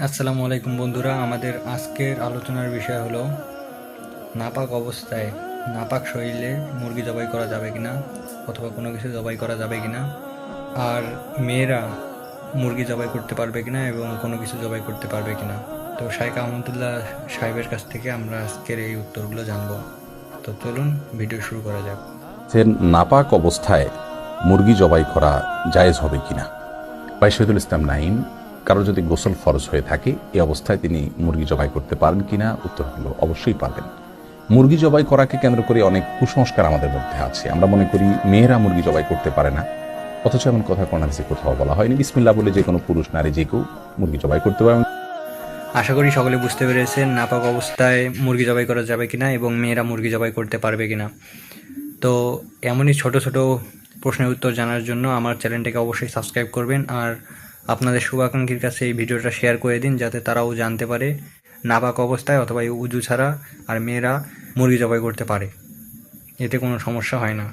আসসালামু আলাইকুম বন্ধুরা, আমাদের আজকের আলোচনার বিষয় হলো নাপাক অবস্থায় নাপাক শরীরে মুরগি জবাই করা যাবে কিনা অথবা কোনো কিছু জবাই করা যাবে কিনা, আর মেয়েরা মুরগি জবাই করতে পারবে কিনা এবং কোনো কিছু জবাই করতে পারবে কিনা। তো শাইখ আহমদুল্লাহ সাহেবের কাছ থেকে আমরা আজকের এই উত্তরগুলো জানবো। তো চলুন ভিডিও শুরু করা যাক। যে নাপাক অবস্থায় মুরগি জবাই করা জায়েজ হবে কিনা। ভাই শহীদুল ইসলাম নাইম, কারো যদি গোসল ফরজ হয়ে থাকে এই অবস্থায় তিনি মুরগি জবাই করতে পারেন কিনা? উত্তর হলো অবশ্যই পারবেন। মুরগি জবাই করাকে কেন্দ্র করে অনেক কুসংস্কার আমাদের মধ্যে আছে। আমরা মনে করি মেয়েরা মুরগি জবাই করতে পারে না, অথচ এমন কথা কোরআন হাদিসে কোথাও বলা হয়নি। বিসমিল্লাহ বলে যে কোনো পুরুষ নারী যে কেউ মুরগি জবাই করতে পারে। আশা করি সকলে বুঝতে পেরেছেন নাপাক অবস্থায় মুরগি জবাই করা যাবে কিনা এবং মেয়েরা মুরগি জবাই করতে পারবে কিনা। তো এমনই ছোট ছোট প্রশ্নের উত্তর জানার জন্য আমার চ্যানেলটাকে অবশ্যই সাবস্ক্রাইব করবেন, আর আপনাদের শুভাকাঙ্ক্ষীর কাছে এই ভিডিওটা শেয়ার করে দিন যাতে তারাও জানতে পারে নাপাক অবস্থায় অথবা উজু ছাড়া আর মেয়েরা মুরগি জবাই করতে পারে, এতে কোনো সমস্যা হয় না।